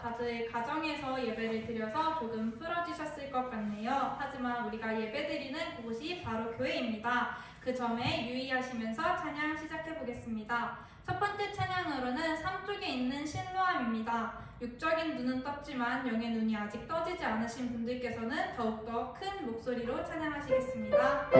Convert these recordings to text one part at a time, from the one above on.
다들 가정에서 예배를 드려서 조금 풀어지셨을 것 같네요. 하지만 우리가 예배드리는 곳이 바로 교회입니다. 그 점에 유의하시면서 찬양 시작해 보겠습니다. 첫 번째 찬양으로는 삶 속에 있는 신로함입니다. 육적인 눈은 떴지만 영의 눈이 아직 떠지지 않으신 분들께서는 더욱더 큰 목소리로 찬양하시겠습니다.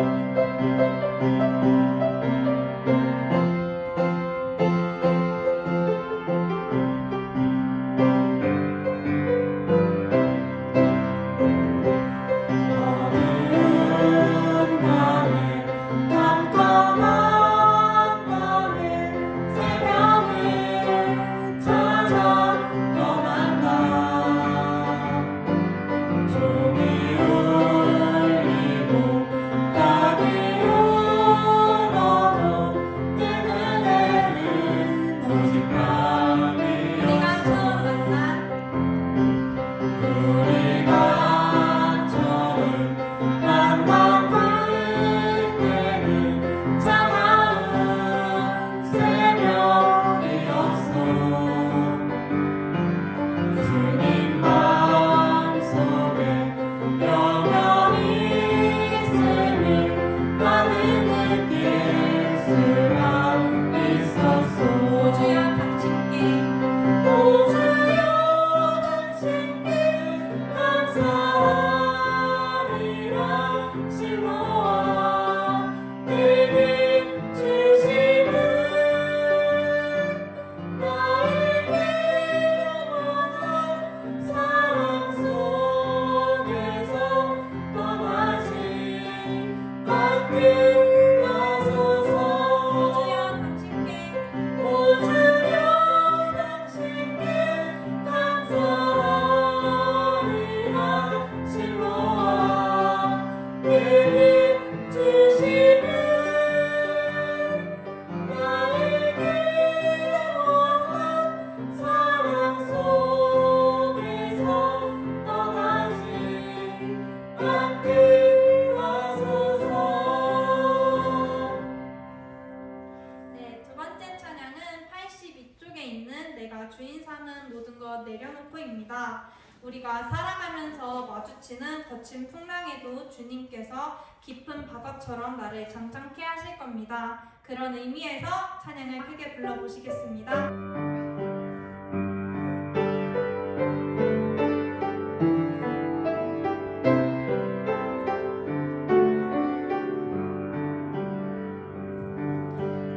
우리가 살아가면서 마주치는 거친 풍랑에도 주님께서 깊은 바다처럼 나를 장장케 하실 겁니다. 그런 의미에서 찬양을 크게 불러보시겠습니다.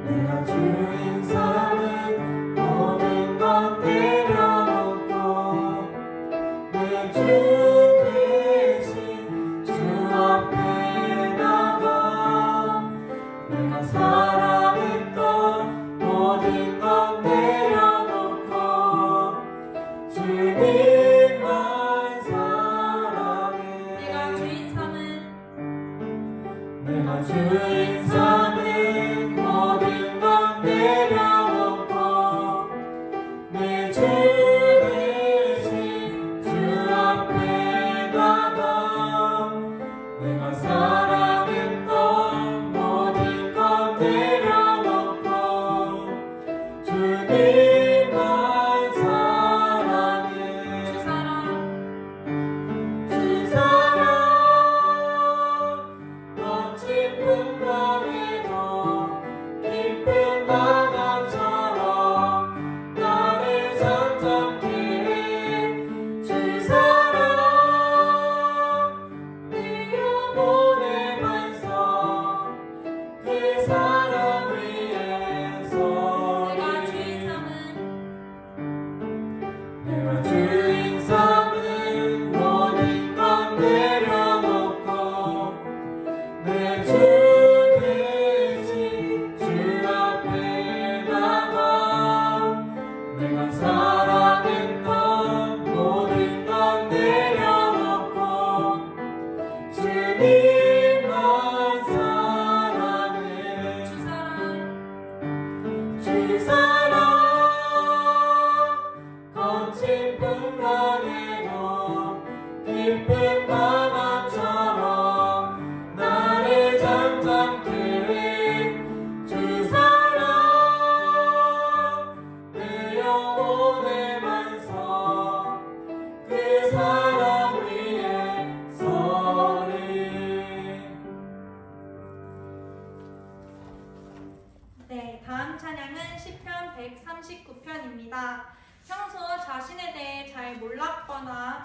내가 주인 삼은 모든 것 내려놓고 내 주 대신 주 앞에 나가 내가 사랑했던 모든 것 내려놓고 주님만 사랑해 내가 주인 삼은 모든 것 내려놓고 내 주 대신 주 앞에 나가 내가 사랑했던 모든 것 내려놓고 주님만 사랑해 주 사랑 거친 풍랑에도 깊은 바다처럼 나를 잠잠케 해 주 사랑 네 영혼의 반석 그 사랑 위에서 내가 주인 삼은 모든 것 내려놓고 내 주 대신 주 앞에 나가 내가 사랑했던 모든 것 내려놓고 주님만 사랑해 주 사랑 거친 풍랑에도 깊은 바다처럼 나를 잠잠케 해 주 사랑 내 영혼의 반석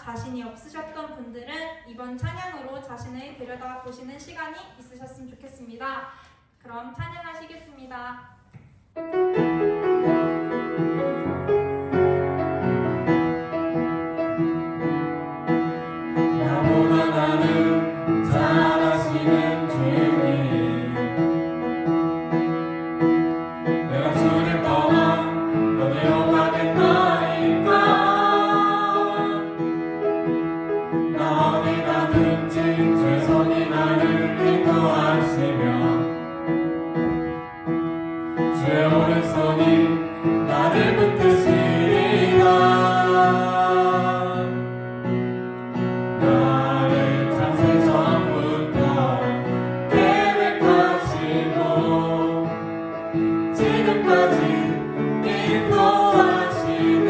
자신이 없으셨던 분들은 이번 찬양으로 자신을 들여다보시는 시간이 있으셨으면 좋겠습니다. 그럼 찬양하시겠습니다. 나보다 나를 잘 아시는 주님, 내가 주를 떠나 어디로 가겠나이까. 나 어디 가든지 주의 손이 나를 인도하시며 주의 오른손이 나를 붙드시리라. 나를 창세 전부터 계획하시고 지금까지 인도하시네.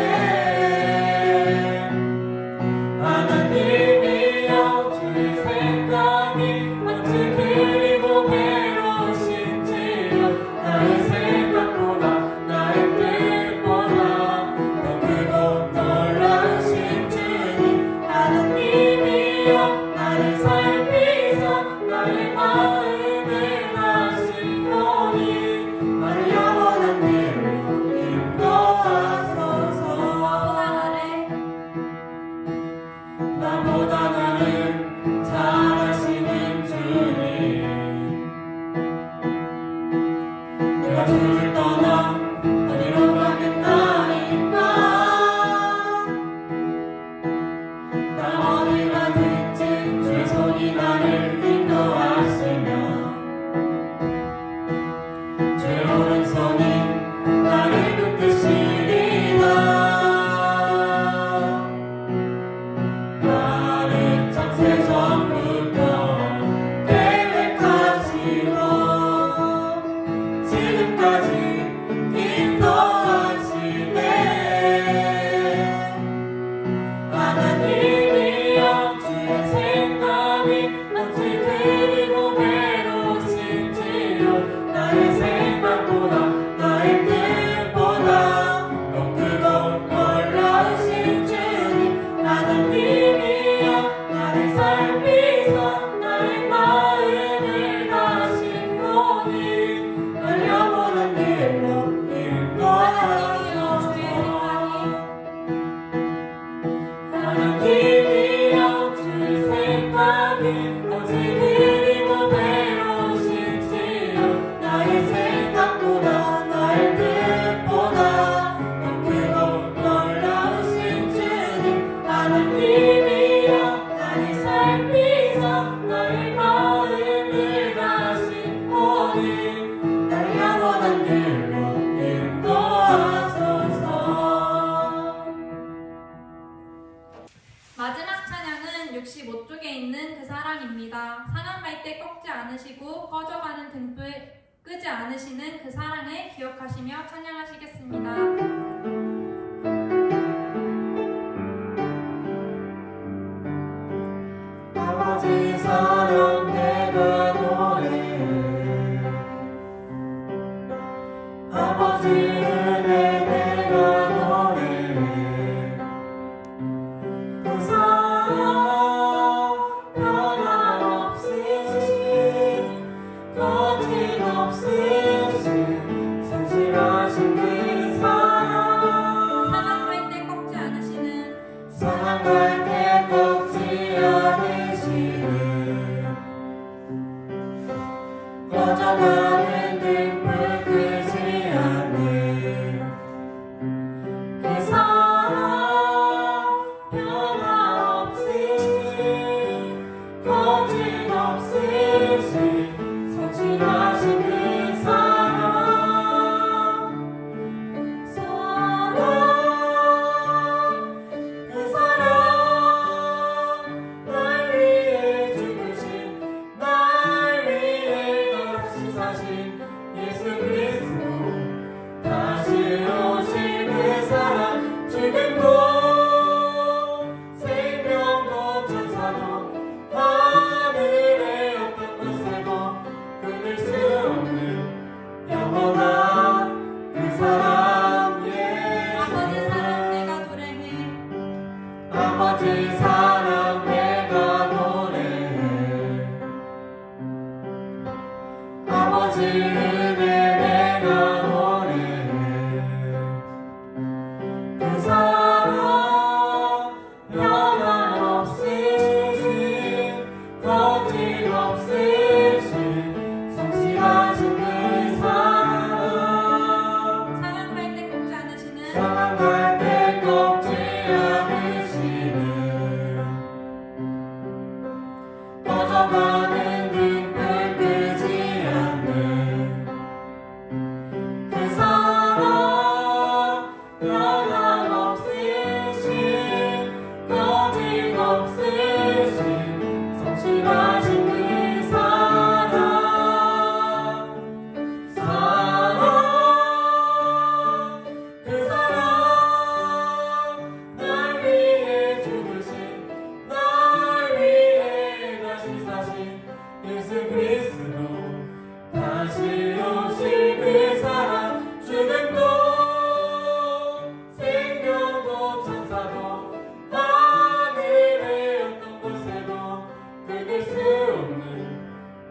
하나님이여 주의 생각이 어찌 그리고 외로우신지요. 나의 생각보다 나의 뜻보다 더 크고 놀라우신 주님, 하나님이여 나를 살피사 나의 마음을 다시오니 나를 영원한 길로 인도하소서. 나보다 나를 잘 아시는 주님, 내가 주를 떠나 어디로 가겠나이까. 나 어디 가든지 주의 손이 나를 인도하시며 주의 오른손이 나를 붙드시리라. 나를 창세 전부터 계획하시고 지금까지 인도하시네. 하나님이여 주의 생각이 어찌 그리고 외로우신지요. 나의 생각보다 나의 뜻보다 더 크고 놀라우신 주님, 하나님이여 나를 살피사 나의 마음을 다시오니 날 영원한 길로 인도하소서. 하나님이여 주의 생각이 어찌 그리고 외로우신지요. 나의 생각보다 나의 뜻보다 더 크고 놀라우신 주님, 하나님이여 나를 살피사 나의 마음을 다시오니 나를 영원한 길로 인도하소서. 마지막 찬양은 65쪽에 있는 그 사랑입니다. 사랑할 때 꺾지 않으시고 꺼져가는 등불 끄지 않으시는 그 사랑을 기억하시며 찬양하시겠습니다. 아버지 사랑 내가 노래해, 아버지 은혜 내가 노래해. 그 사랑 변함없으신 거짓없으신 성실하신 그 사랑, 사랑할 때 꺾지 않으시는 사랑할 때 꺾지 않으시는 꺼져가는 등불 끄지 않는 그 사랑, 변함없으신 거짓없으신 성실하신 그 사랑, 그 사랑, 날 위해 죽으신, 날 위해 다시 사신 없으신 성실하신 그 사랑 상황할 때 꺾지 않으시는 상황할 때 꺾지 않으시는 꺼져가는 등불 끄지 않는 그 사랑 변함없으신 거짓없으신 성실하신 그 사랑 그 사랑 날 위해 죽으신 날 위해 다시 사신 예수 그리스도 다시 오실 그 사랑 죽음도 생명도 천사도 하늘의 어떤 곳에도 끊을 수 없는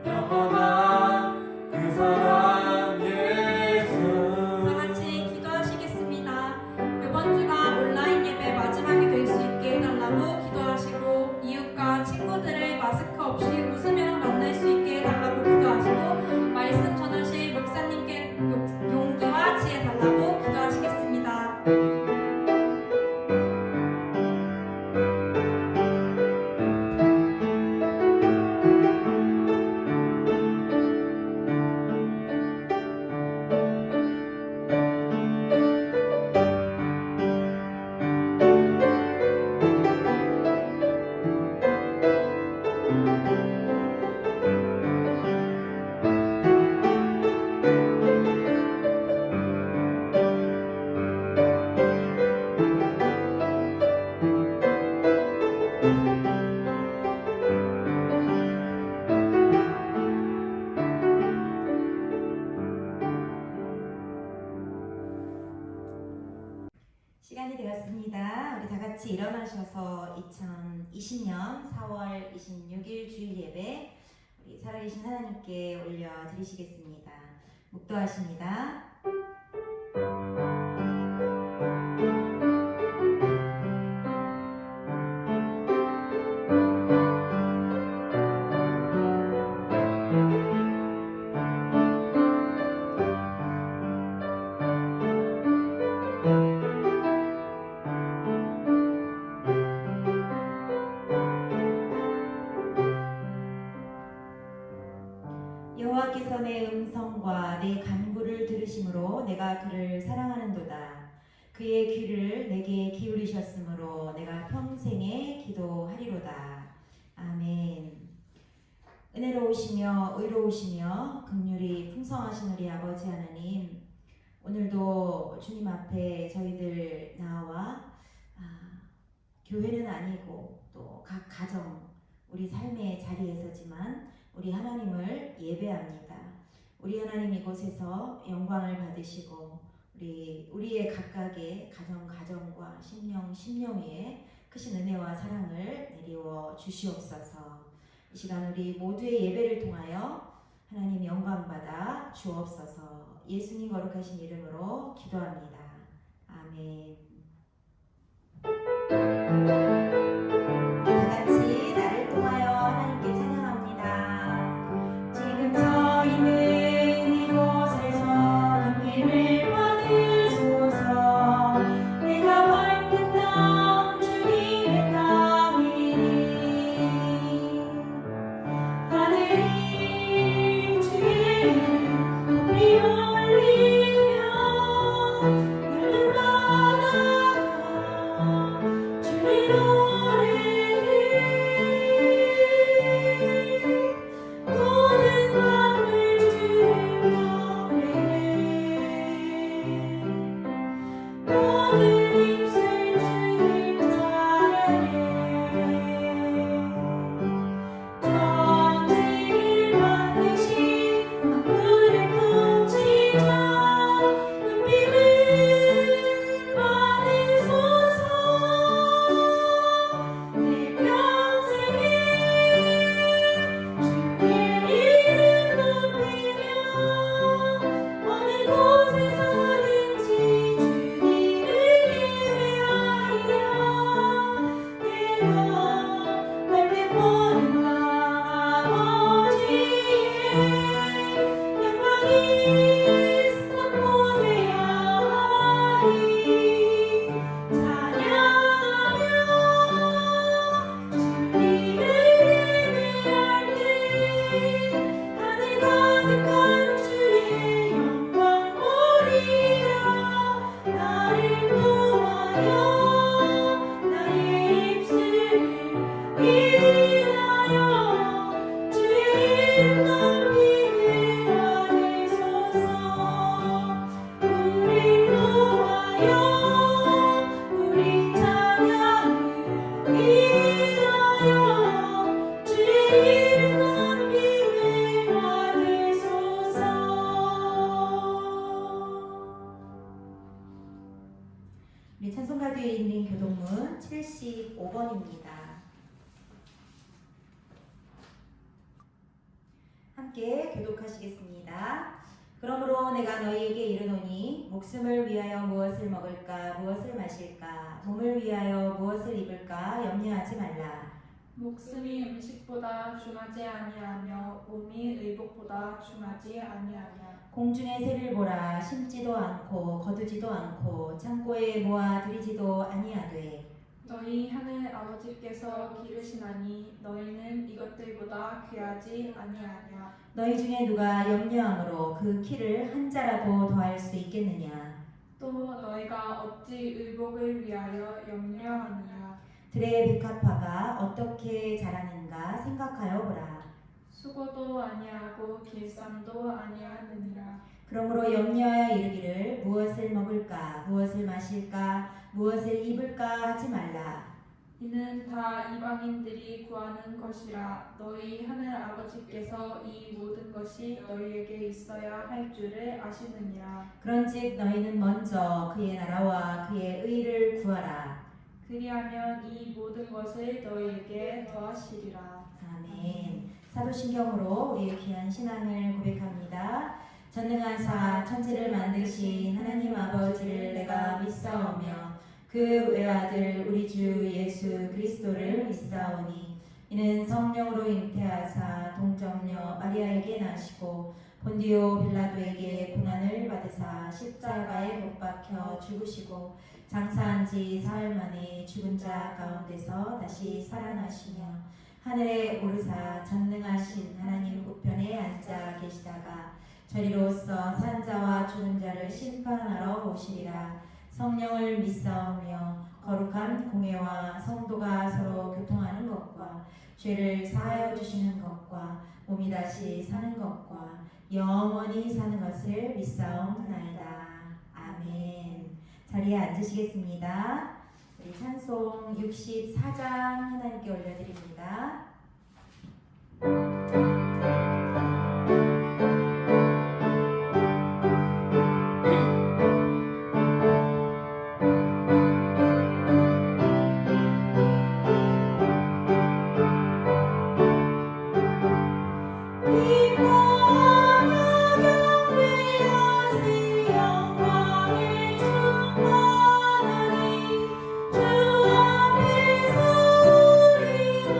영원한 그 사랑 예수 다 같이 기도하시겠습니다. 이번 주가 온라인 예배 마지막이 될 수 있게 해달라고 기도하시고 이웃과 친구들을 마스크 없이 웃으며 만날 수 있게 해달라고 기도하시고 말씀 전하실 목사님께 용기와 지혜 달라고 기도하시겠습니다. 시간이 되었습니다. 우리 다 같이 일어나셔서 2020년 4월 26일 주일 예배 우리 살아계신 하나님께 올려 드리시겠습니다. 묵도하십니다. 여호와께서 내 음성과 내 간구를 들으심으로 내가 그를 사랑하는도다. 그의 귀를 내게 기울이셨으므로 내가 평생에 기도하리로다. 아멘. 은혜로우시며 의로우시며 긍휼이 풍성하신 우리 아버지 하나님, 오늘도 주님 앞에 저희들 나와 교회는 아니고 또 각 가정 우리 삶의 자리에서지만 우리 하나님을 예배합니다. 우리 하나님 이곳에서 영광을 받으시고 우리의 각각의 가정과 심령 위에 크신 은혜와 사랑을 내리워 주시옵소서. 이 시간 우리 모두의 예배를 통하여 하나님 영광 받아 주옵소서. 예수님 거룩하신 이름으로 기도합니다. 아멘. 다 같이 나를 통하여 하나님께 찬양합니다. 지금 서 있는 이곳에서 눈길을 받으소서. 내가 밟는 땅 주님의 땅이니 하늘이 주의 높이 올리며 늙은 바다가 75번입니다. 함께 교독하시겠습니다. 그러므로 내가 너희에게 이르노니 목숨을 위하여 무엇을 먹을까 무엇을 마실까 몸을 위하여 무엇을 입을까 염려하지 말라. 목숨이 음식보다 중하지 아니하며 몸이 의복보다 중하지 아니하냐. 공중의 새를 보라. 심지도 않고 거두지도 않고 창고에 모아 들이지도 아니하되 너희 하늘 아버지께서 기르시나니 너희는 이것들보다 귀하지 아니하냐. 너희 중에 누가 염려함으로 그 키를 한 자라도 더할 수 있겠느냐. 또 너희가 어찌 의복을 위하여 염려하느냐. 들의 백합화가 어떻게 자라는가 생각하여 보라. 수고도 아니하고 길쌈도 아니하느니라. 그러므로 염려하여 이르기를 무엇을 먹을까 무엇을 마실까 무엇을 입을까 하지 말라. 이는 다 이방인들이 구하는 것이라. 너희 하늘 아버지께서 이 모든 것이 너희에게 있어야 할 줄을 아시느니라. 그런즉 너희는 먼저 그의 나라와 그의 의를 구하라. 그리하면 이 모든 것을 너희에게 더하시리라. 아멘. 사도신경으로 우리의 귀한 신앙을 고백합니다. 전능하사 천지를 만드신 하나님 아버지를 내가 믿사오며 그 외아들 우리 주 예수 그리스도를 믿사오니 이는 성령으로 잉태하사 동정녀 마리아에게 나시고 본디오 빌라도에게 고난을 받으사 십자가에 못 박혀 죽으시고 장사한 지 사흘 만에 죽은 자 가운데서 다시 살아나시며 하늘에 오르사 전능하신 하나님 우편에 앉아 계시다가 저리로서 산 자와 죽은 자를 심판하러 오시리라. 성령을 믿사오며 거룩한 공회와 성도가 서로 교통하는 것과 죄를 사하여 주시는 것과 몸이 다시 사는 것과 영원히 사는 것을 믿사옵나이다. 아멘. 자리에 앉으시겠습니다. 우리 찬송 64장 하나님께 올려드립니다. 주 앞에서 우리는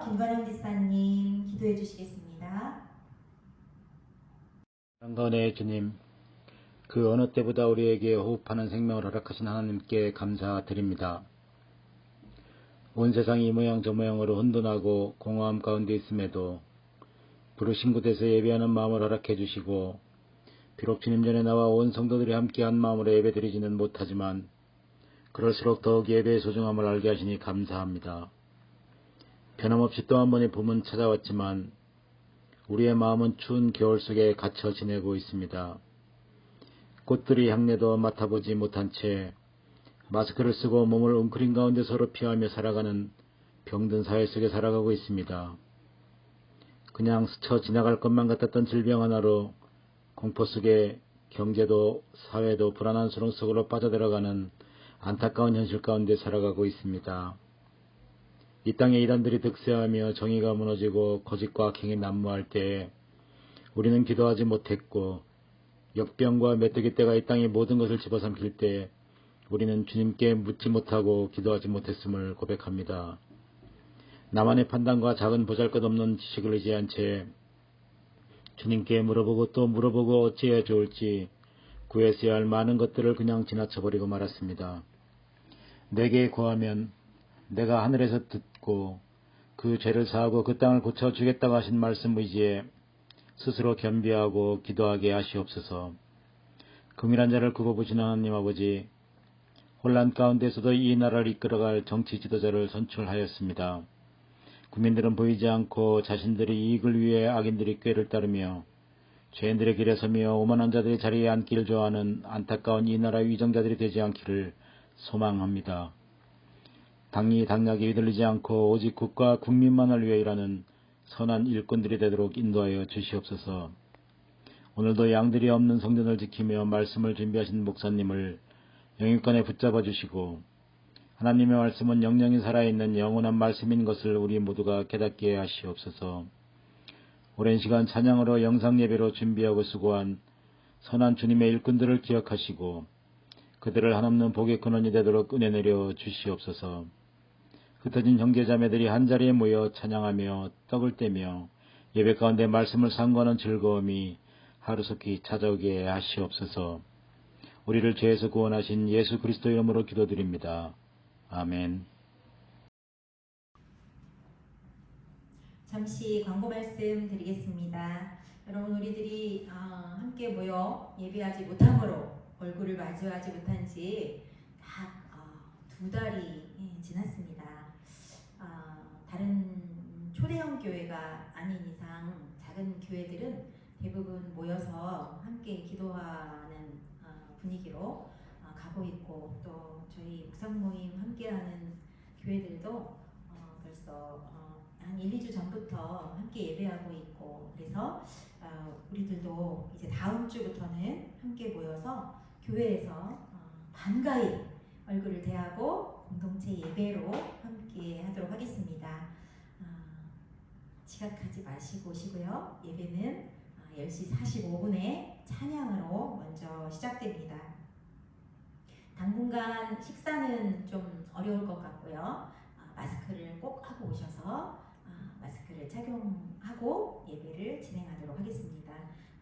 김관영 집사님 기도해 주시겠습니다. 영광의 주님, 그 어느 때보다 우리에게 호흡하는 생명을 허락하신 하나님께 감사드립니다. 온 세상이 이 모양 저 모양으로 혼돈하고 공허함 가운데 있음에도 부르신 곳에서 예배하는 마음을 허락해 주시고, 비록 주님 전에 나와 온 성도들이 함께한 마음으로 예배드리지는 못하지만 그럴수록 더욱 예배의 소중함을 알게 하시니 감사합니다. 변함없이 또 한 번의 봄은 찾아왔지만 우리의 마음은 추운 겨울 속에 갇혀 지내고 있습니다. 꽃들이 향내도 맡아보지 못한 채 마스크를 쓰고 몸을 웅크린 가운데 서로 피하며 살아가는 병든 사회 속에 살아가고 있습니다. 그냥 스쳐 지나갈 것만 같았던 질병 하나로 공포 속에 경제도 사회도 불안한 수렁 속으로 빠져들어가는 안타까운 현실 가운데 살아가고 있습니다. 이 땅의 이단들이 득세하며 정의가 무너지고 거짓과 악행이 난무할 때에 우리는 기도하지 못했고, 역병과 메뚜기 떼가 이 땅의 모든 것을 집어삼킬 때 우리는 주님께 묻지 못하고 기도하지 못했음을 고백합니다. 나만의 판단과 작은 보잘것없는 지식을 의지한 채 주님께 물어보고 또 물어보고 어찌해야 좋을지 구했어야 할 많은 것들을 그냥 지나쳐버리고 말았습니다. 내게 구하면 내가 하늘에서 듣고 그 죄를 사하고 그 땅을 고쳐주겠다고 하신 말씀 의지에 스스로 겸비하고 기도하게 하시옵소서. 긍휼한 자를 굽어보시는 하나님 아버지, 혼란 가운데서도 이 나라를 이끌어갈 정치 지도자를 선출하였습니다. 국민들은 보이지 않고 자신들의 이익을 위해 악인들이 꾀를 따르며 죄인들의 길에 서며 오만한 자들이 자리에 앉기를 좋아하는 안타까운 이 나라의 위정자들이 되지 않기를 소망합니다. 당리 당략에 휘둘리지 않고 오직 국가 국민만을 위해 일하는 선한 일꾼들이 되도록 인도하여 주시옵소서. 오늘도 양들이 없는 성전을 지키며 말씀을 준비하신 목사님을 영육간에 붙잡아 주시고, 하나님의 말씀은 영영이 살아있는 영원한 말씀인 것을 우리 모두가 깨닫게 하시옵소서. 오랜 시간 찬양으로 영상예배로 준비하고 수고한 선한 주님의 일꾼들을 기억하시고 그들을 한없는 복의 근원이 되도록 은혜 내려 주시옵소서. 흩어진 형제자매들이 한자리에 모여 찬양하며 떡을 떼며 예배 가운데 말씀을 상고하는 즐거움이 하루속히 찾아오게 하시옵소서. 우리를 죄에서 구원하신 예수 그리스도 이름으로 기도드립니다. 아멘. 잠시 광고 말씀 드리겠습니다. 여러분, 우리들이 함께 모여 예배하지 못함으로 얼굴을 마주하지 못한 지 딱 2달이 지났습니다. 다른 초대형 교회가 아닌 이상 작은 교회들은 대부분 모여서 함께 기도하는 분위기로 가고 있고, 또 저희 묵상 모임 함께하는 교회들도 벌써 한 1, 2주 전부터 함께 예배하고 있고, 그래서 우리들도 이제 다음 주부터는 함께 모여서 교회에서 반가이 얼굴을 대하고 공동체 예배로 함께 하도록 하겠습니다. 지각하지 마시고 오시고요. 예배는 10시 45분에 찬양으로 먼저 시작됩니다. 당분간 식사는 좀 어려울 것 같고요. 마스크를 꼭 하고 오셔서 마스크를 착용하고 예배를 진행하도록 하겠습니다.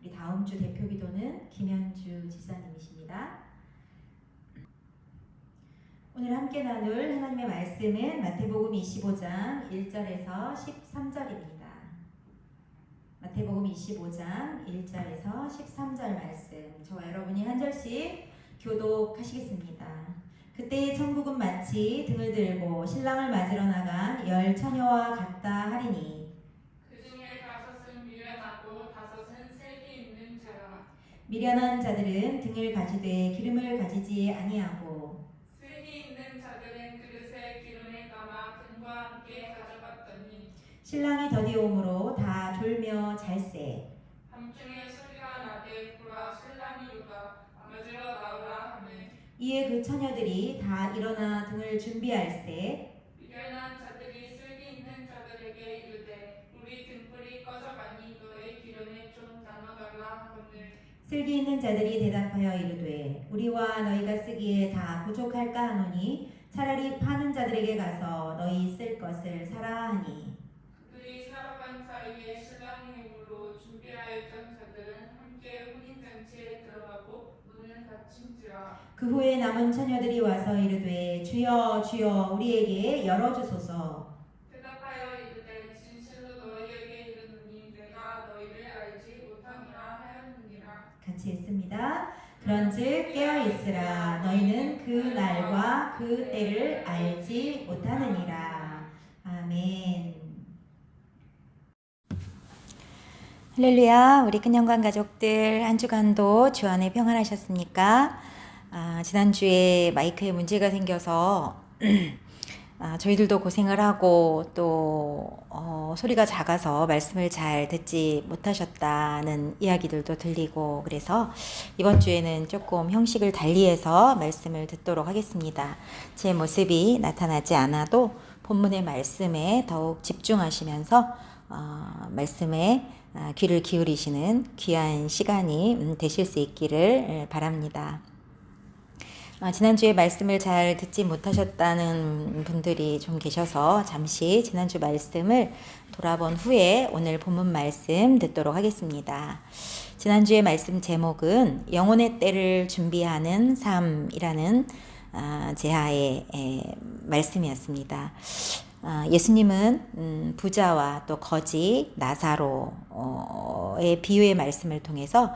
우리 다음 주 대표 기도는 김현주 집사님이십니다. 오늘 함께 나눌 하나님의 말씀은 마태복음 25장 1절에서 13절입니다. 마태복음 25장 1절에서 13절 말씀, 저와 여러분이 한 절씩 교독하시겠습니다. 그때의 천국은 마치 등을 들고 신랑을 맞으러 나간 10 처녀와 같다 하리니, 그 중에 5은 미련하고 5은 슬기 있는 자라. 미련한 자들은 등을 가지되 기름을 가지지 아니하고 슬기 있는 자들은 그릇에 기름을 담아 등과 함께 가져갔더니 신랑이 더디오므로 다 졸며 잘세. 함중에 소리가 나되 보라 신랑이 오다 맞으러 나오라 하매 이에 그 처녀들이 다 일어나 등을 준비할세. 미련한 자들이 슬기 있는 자들에게 이르되 우리 등불이 꺼져가니 너의 기름에 좀 나눠달라 하거늘 슬기 있는 자들이 대답하여 이르되 우리와 너희가 쓰기에 다 부족할까 하노니 차라리 파는 자들에게 가서 너희 쓸 것을 사라 하니, 하는지라. 그 후에 남은 처녀들이 와서 이르되 주여 주여 우리에게 열어주소서. 대답하여 이르되 진실로 너희에게 이르노니 내가 너희를 알지 못함이라 하였느니라. 같이 읽습니다. 그런즉 깨어있으라 너희는 그 날과 그 때를 알지 못하느니라. 아멘. 할렐루야. 우리 큰영광 가족들 한 주간도 주 안에 평안하셨습니까? 지난주에 마이크에 문제가 생겨서 저희들도 고생을 하고 또 소리가 작아서 말씀을 잘 듣지 못하셨다는 이야기들도 들리고 그래서 이번 주에는 조금 형식을 달리해서 말씀을 듣도록 하겠습니다. 제 모습이 나타나지 않아도 본문의 말씀에 더욱 집중하시면서 말씀에 귀를 기울이시는 귀한 시간이 되실 수 있기를 바랍니다. 지난주에 말씀을 잘 듣지 못하셨다는 분들이 좀 계셔서 잠시 지난주 말씀을 돌아본 후에 오늘 본문 말씀 듣도록 하겠습니다. 지난주의 말씀 제목은 영혼의 때를 준비하는 삶이라는 제하의 말씀이었습니다. 예수님은 부자와 또 거지 나사로의 비유의 말씀을 통해서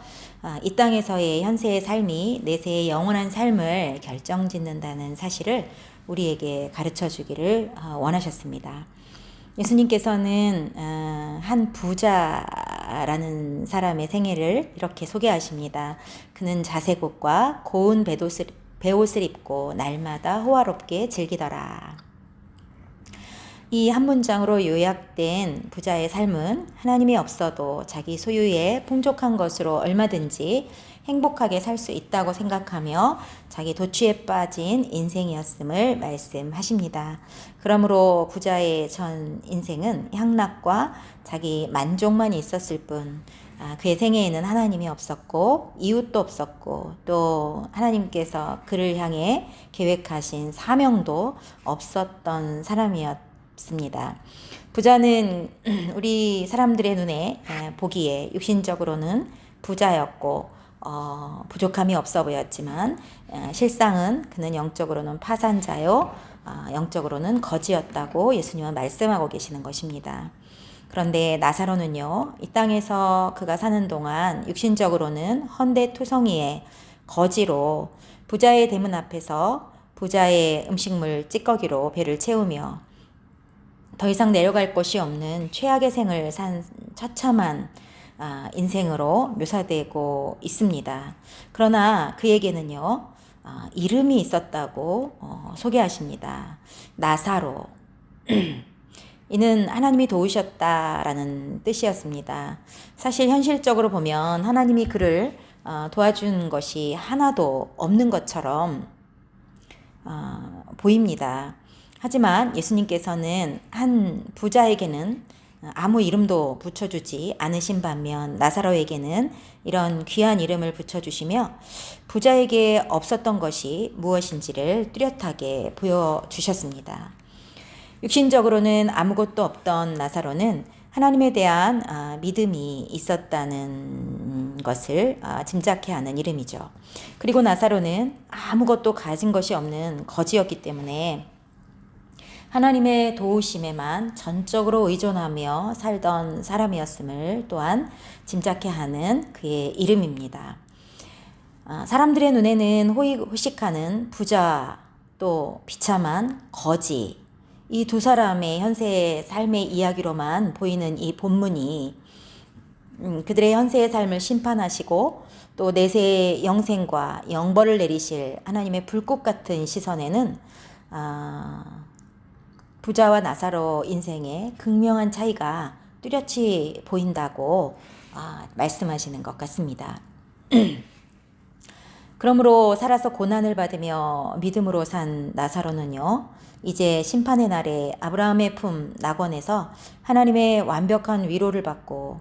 이 땅에서의 현세의 삶이 내세의 영원한 삶을 결정짓는다는 사실을 우리에게 가르쳐 주기를 원하셨습니다. 예수님께서는 한 부자라는 사람의 생애를 이렇게 소개하십니다. 그는 자색옷과 고운 베옷을 입고 날마다 호화롭게 즐기더라. 이 한 문장으로 요약된 부자의 삶은 하나님이 없어도 자기 소유의 풍족한 것으로 얼마든지 행복하게 살 수 있다고 생각하며 자기 도취에 빠진 인생이었음을 말씀하십니다. 그러므로 부자의 전 인생은 향락과 자기 만족만 있었을 뿐 그의 생애에는 하나님이 없었고 이웃도 없었고 또 하나님께서 그를 향해 계획하신 사명도 없었던 사람이었습니다. 부자는 우리 사람들의 눈에 보기에 육신적으로는 부자였고 부족함이 없어 보였지만 실상은 그는 영적으로는 파산자요 영적으로는 거지였다고 예수님은 말씀하고 계시는 것입니다. 그런데 나사로는요, 이 땅에서 그가 사는 동안 육신적으로는 헌데투성이의 거지로 부자의 대문 앞에서 부자의 음식물 찌꺼기로 배를 채우며 더 이상 내려갈 곳이 없는 최악의 생을 산 처참한 인생으로 묘사되고 있습니다. 그러나 그에게는요, 이름이 있었다고 소개하십니다. 나사로. 이는 하나님이 도우셨다라는 뜻이었습니다. 사실 현실적으로 보면 하나님이 그를 도와준 것이 하나도 없는 것처럼 보입니다. 하지만 예수님께서는 한 부자에게는 아무 이름도 붙여주지 않으신 반면 나사로에게는 이런 귀한 이름을 붙여주시며 부자에게 없었던 것이 무엇인지를 뚜렷하게 보여주셨습니다. 육신적으로는 아무것도 없던 나사로는 하나님에 대한 믿음이 있었다는 것을 짐작케 하는 이름이죠. 그리고 나사로는 아무것도 가진 것이 없는 거지였기 때문에 하나님의 도우심에만 전적으로 의존하며 살던 사람이었음을 또한 짐작케 하는 그의 이름입니다. 사람들의 눈에는 호의호식하는 부자 또 비참한 거지 이 두 사람의 현세의 삶의 이야기로만 보이는 이 본문이 그들의 현세의 삶을 심판하시고 또 내세의 영생과 영벌을 내리실 하나님의 불꽃 같은 시선에는 부자와 나사로 인생의 극명한 차이가 뚜렷이 보인다고 말씀하시는 것 같습니다. 그러므로 살아서 고난을 받으며 믿음으로 산 나사로는요, 이제 심판의 날에 아브라함의 품 낙원에서 하나님의 완벽한 위로를 받고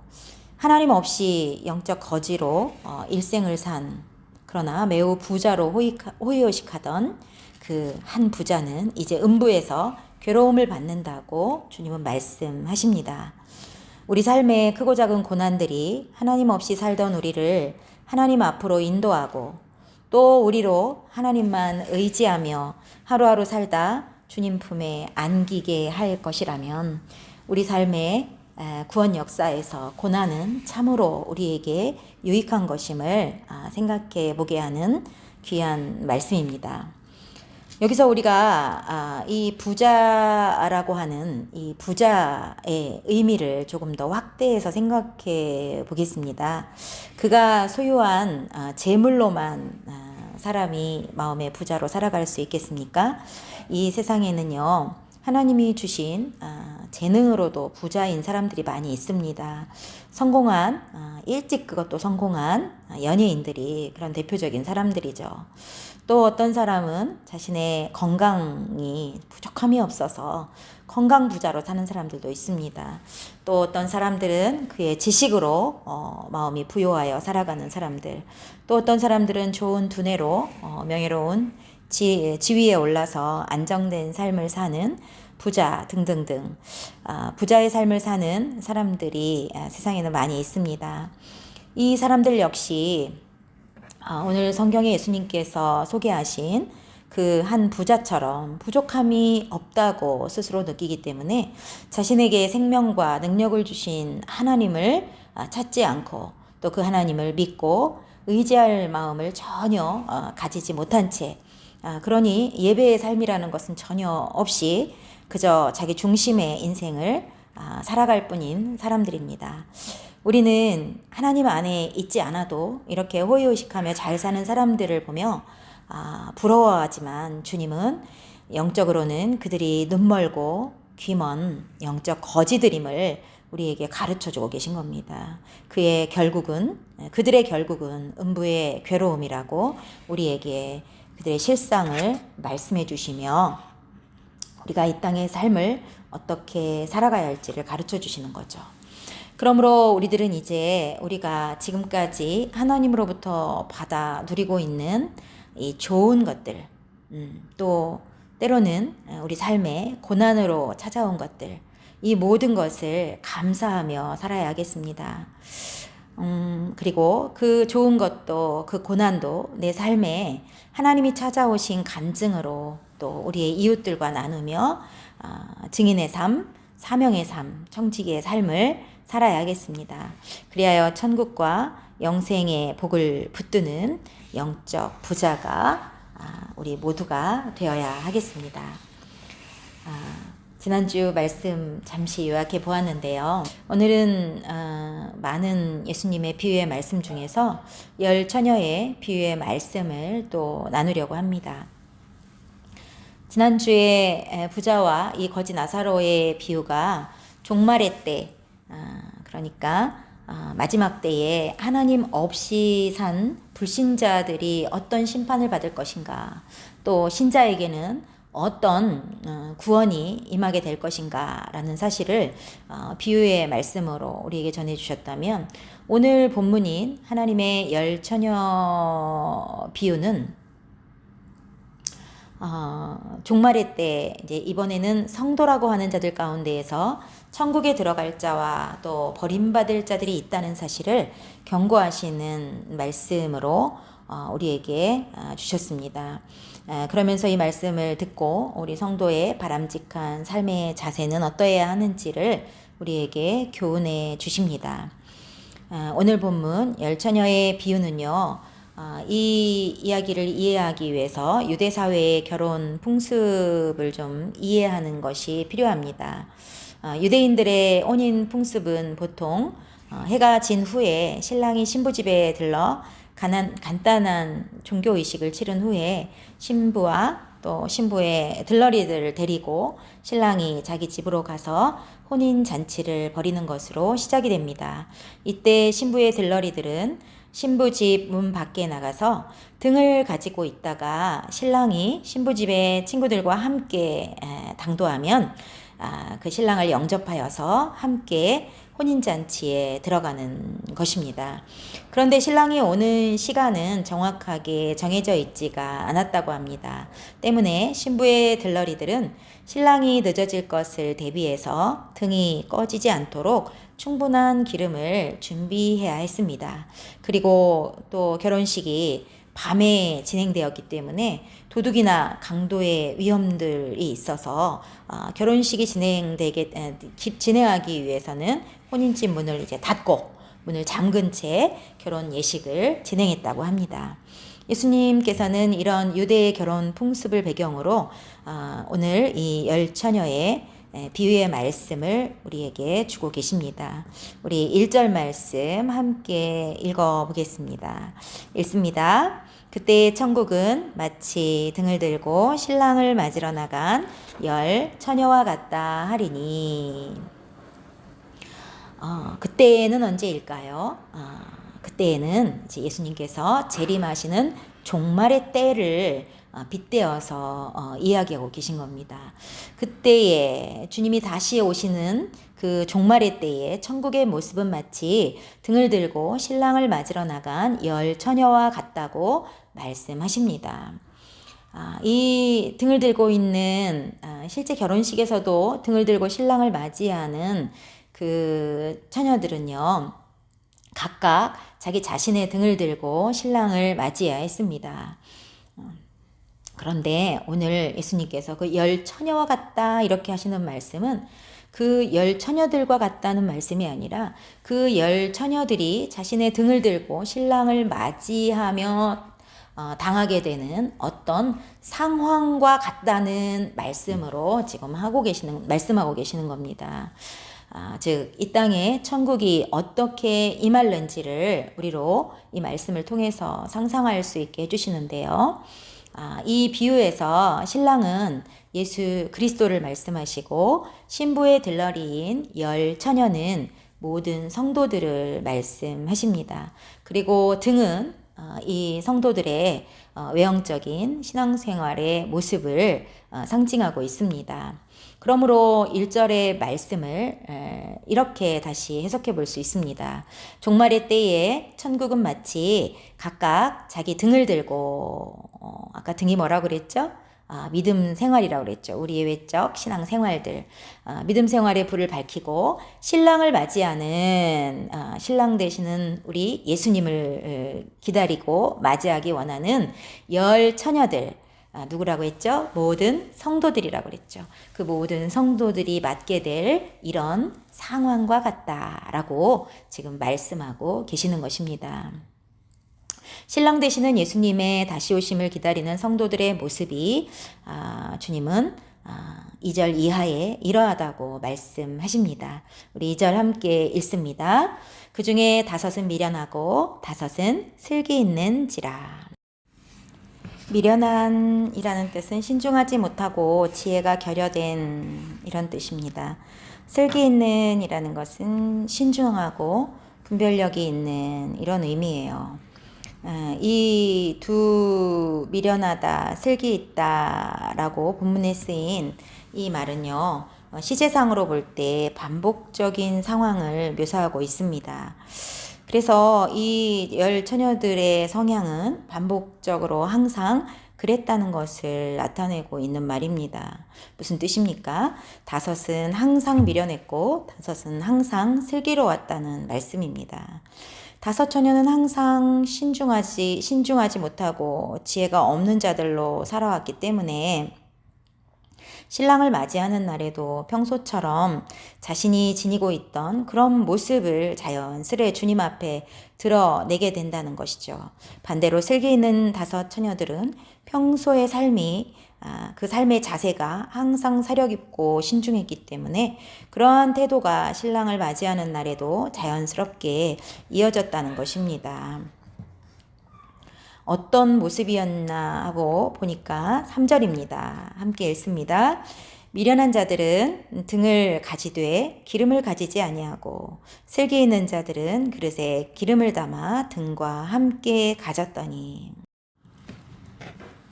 하나님 없이 영적 거지로 일생을 산 그러나 매우 부자로 호의호식하던 그 한 부자는 이제 음부에서 괴로움을 받는다고 주님은 말씀하십니다. 우리 삶의 크고 작은 고난들이 하나님 없이 살던 우리를 하나님 앞으로 인도하고 또 우리로 하나님만 의지하며 하루하루 살다 주님 품에 안기게 할 것이라면 우리 삶의 구원 역사에서 고난은 참으로 우리에게 유익한 것임을 생각해 보게 하는 귀한 말씀입니다. 여기서 우리가 이 부자라고 하는 이 부자의 의미를 조금 더 확대해서 생각해 보겠습니다. 그가 소유한 재물로만 사람이 마음의 부자로 살아갈 수 있겠습니까? 이 세상에는요, 하나님이 주신 재능으로도 부자인 사람들이 많이 있습니다. 성공한 일찍 그것도 성공한 연예인들이 그런 대표적인 사람들이죠. 또 어떤 사람은 자신의 건강이 부족함이 없어서 건강 부자로 사는 사람들도 있습니다. 또 어떤 사람들은 그의 지식으로 마음이 부요하여 살아가는 사람들, 또 어떤 사람들은 좋은 두뇌로 명예로운 지위에 올라서 안정된 삶을 사는 부자 등등등, 부자의 삶을 사는 사람들이 세상에는 많이 있습니다. 이 사람들 역시 오늘 성경에 예수님께서 소개하신 그 한 부자처럼 부족함이 없다고 스스로 느끼기 때문에 자신에게 생명과 능력을 주신 하나님을 찾지 않고 또 그 하나님을 믿고 의지할 마음을 전혀 가지지 못한 채, 그러니 예배의 삶이라는 것은 전혀 없이 그저 자기 중심의 인생을 살아갈 뿐인 사람들입니다. 우리는 하나님 안에 있지 않아도 이렇게 호의호식하며 잘 사는 사람들을 보며 부러워하지만 주님은 영적으로는 그들이 눈멀고 귀먼 영적 거지들임을 우리에게 가르쳐주고 계신 겁니다. 그들의 결국은 음부의 괴로움이라고 우리에게 그들의 실상을 말씀해 주시며 우리가 이 땅의 삶을 어떻게 살아가야 할지를 가르쳐 주시는 거죠. 그러므로 우리들은 이제 우리가 지금까지 하나님으로부터 받아 누리고 있는 이 좋은 것들, 또 때로는 우리 삶에 고난으로 찾아온 것들, 이 모든 것을 감사하며 살아야겠습니다. 그리고 그 좋은 것도 그 고난도 내 삶에 하나님이 찾아오신 간증으로 또 우리의 이웃들과 나누며 증인의 삶, 사명의 삶, 청지기의 삶을 살아야겠습니다. 그리하여 천국과 영생의 복을 붙드는 영적 부자가 우리 모두가 되어야 하겠습니다. 지난주 말씀 잠시 요약해 보았는데요. 오늘은 많은 예수님의 비유의 말씀 중에서 10처녀의 비유의 말씀을 또 나누려고 합니다. 지난주에 부자와 이 거지 나사로의 비유가 종말의 때, 그러니까 마지막 때에 하나님 없이 산 불신자들이 어떤 심판을 받을 것인가, 또 신자에게는 어떤 구원이 임하게 될 것인가 라는 사실을 비유의 말씀으로 우리에게 전해주셨다면, 오늘 본문인 하나님의 10처녀 비유는 종말의 때 이제 이번에는 성도라고 하는 자들 가운데에서 천국에 들어갈 자와 또 버림받을 자들이 있다는 사실을 경고하시는 말씀으로 우리에게 주셨습니다. 그러면서 이 말씀을 듣고 우리 성도의 바람직한 삶의 자세는 어떠해야 하는지를 우리에게 교훈해 주십니다. 오늘 본문 10처녀의 비유는요, 이 이야기를 이해하기 위해서 유대 사회의 결혼 풍습을 좀 이해하는 것이 필요합니다. 유대인들의 혼인 풍습은 보통 해가 진 후에 신랑이 신부 집에 들러 간단한 종교의식을 치른 후에 신부와 또 신부의 들러리들을 데리고 신랑이 자기 집으로 가서 혼인잔치를 벌이는 것으로 시작이 됩니다. 이때 신부의 들러리들은 신부 집 문 밖에 나가서 등을 가지고 있다가 신랑이 신부 집의 친구들과 함께 당도하면 그 신랑을 영접하여서 함께 혼인잔치에 들어가는 것입니다. 그런데 신랑이 오는 시간은 정확하게 정해져 있지가 않았다고 합니다. 때문에 신부의 들러리들은 신랑이 늦어질 것을 대비해서 등이 꺼지지 않도록 충분한 기름을 준비해야 했습니다. 그리고 또 결혼식이 밤에 진행되었기 때문에 도둑이나 강도의 위험들이 있어서 결혼식이 진행하기 위해서는 혼인집 문을 이제 닫고 문을 잠근 채 결혼 예식을 진행했다고 합니다. 예수님께서는 이런 유대의 결혼 풍습을 배경으로 오늘 이 열 처녀의 비유의 말씀을 우리에게 주고 계십니다. 우리 1절 말씀 함께 읽어보겠습니다. 읽습니다. 그때 천국은 마치 등을 들고 신랑을 맞으러 나간 열 처녀와 같다 하리니. 그때는 언제일까요? 그때에는 이제 예수님께서 재림하시는 종말의 때를 빗대어서 이야기하고 계신 겁니다. 그때에 주님이 다시 오시는 그 종말의 때에 천국의 모습은 마치 등을 들고 신랑을 맞으러 나간 열 처녀와 같다고 말씀하십니다. 이 등을 들고 있는 실제 결혼식에서도 등을 들고 신랑을 맞이하는 그 처녀들은요, 각각 자기 자신의 등을 들고 신랑을 맞이해야 했습니다. 그런데 오늘 예수님께서 그 열 처녀와 같다 이렇게 하시는 말씀은 그 열 처녀들과 같다는 말씀이 아니라 그 열 처녀들이 자신의 등을 들고 신랑을 맞이하며 당하게 되는 어떤 상황과 같다는 말씀으로 지금 말씀하고 계시는 겁니다. 즉, 이 땅에 천국이 어떻게 임할는지를 우리로 이 말씀을 통해서 상상할 수 있게 해주시는데요. 이 비유에서 신랑은 예수 그리스도를 말씀하시고 신부의 들러리인 열 처녀는 모든 성도들을 말씀하십니다. 그리고 등은 이 성도들의 외형적인 신앙생활의 모습을 상징하고 있습니다. 그러므로 1절의 말씀을 이렇게 다시 해석해 볼 수 있습니다. 종말의 때에 천국은 마치 각각 자기 등을 들고 아까 등이 뭐라고 그랬죠? 믿음 생활이라고 그랬죠. 우리의 외적 신앙 생활들, 믿음 생활의 불을 밝히고 신랑을 맞이하는 신랑 되시는 우리 예수님을 기다리고 맞이하기 원하는 열 처녀들, 누구라고 했죠? 모든 성도들이라고 그랬죠. 그 모든 성도들이 맞게 될 이런 상황과 같다라고 지금 말씀하고 계시는 것입니다. 신랑 되시는 예수님의 다시 오심을 기다리는 성도들의 모습이 주님은 2절 이하에 이러하다고 말씀하십니다. 우리 2절 함께 읽습니다. 그 중에 5은 미련하고 5은 슬기 있는지라. 미련한이라는 뜻은 신중하지 못하고 지혜가 결여된 이런 뜻입니다. 슬기 있는이라는 것은 신중하고 분별력이 있는 이런 의미예요. 이 두 미련하다, 슬기 있다라고 본문에 쓰인 이 말은요, 시제상으로 볼 때 반복적인 상황을 묘사하고 있습니다. 그래서 이 열 처녀들의 성향은 반복적으로 항상 그랬다는 것을 나타내고 있는 말입니다. 무슨 뜻입니까? 5은 항상 미련했고 5은 항상 슬기로웠다는 말씀입니다. 5 처녀는 항상 신중하지 못하고 지혜가 없는 자들로 살아왔기 때문에 신랑을 맞이하는 날에도 평소처럼 자신이 지니고 있던 그런 모습을 자연스레 주님 앞에 드러내게 된다는 것이죠. 반대로 슬기 있는 5 처녀들은 평소의 삶이 그 삶의 자세가 항상 사려 깊고 신중했기 때문에 그러한 태도가 신랑을 맞이하는 날에도 자연스럽게 이어졌다는 것입니다. 어떤 모습이었나 하고 보니까 3절입니다. 함께 읽습니다. 미련한 자들은 등을 가지되 기름을 가지지 아니하고 슬기 있는 자들은 그릇에 기름을 담아 등과 함께 가졌더니.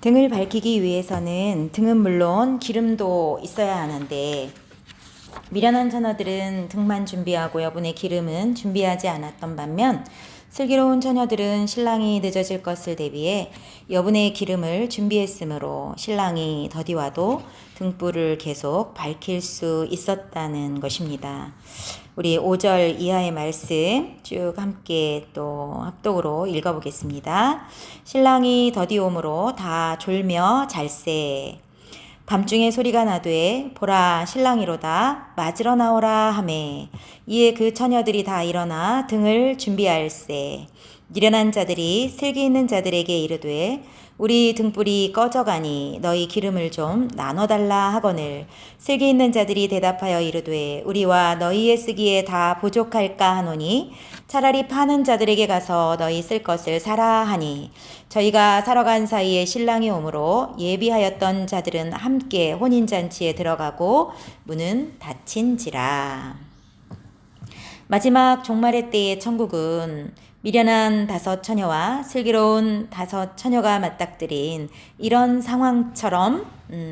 등을 밝히기 위해서는 등은 물론 기름도 있어야 하는데 미련한 처녀들은 등만 준비하고 여분의 기름은 준비하지 않았던 반면 슬기로운 처녀들은 신랑이 늦어질 것을 대비해 여분의 기름을 준비했으므로 신랑이 더디와도 등불을 계속 밝힐 수 있었다는 것입니다. 우리 5절 이하의 말씀 쭉 함께 또 합독으로 읽어보겠습니다. 신랑이 더디오므로 다 졸며 잘세. 밤중에 소리가 나되 보라 신랑이로다 맞으러 나오라 하매 이에 그 처녀들이 다 일어나 등을 준비할세. 미련한 자들이 슬기 있는 자들에게 이르되 우리 등불이 꺼져가니 너희 기름을 좀 나눠달라 하거늘 슬기 있는 자들이 대답하여 이르되 우리와 너희의 쓰기에 다 부족할까 하노니 차라리 파는 자들에게 가서 너희 쓸 것을 사라 하니 저희가 사러 간 사이에 신랑이 오므로 예비하였던 자들은 함께 혼인잔치에 들어가고 문은 닫힌지라. 마지막 종말의 때의 천국은 미련한 5 처녀와 슬기로운 5 처녀가 맞닥뜨린 이런 상황처럼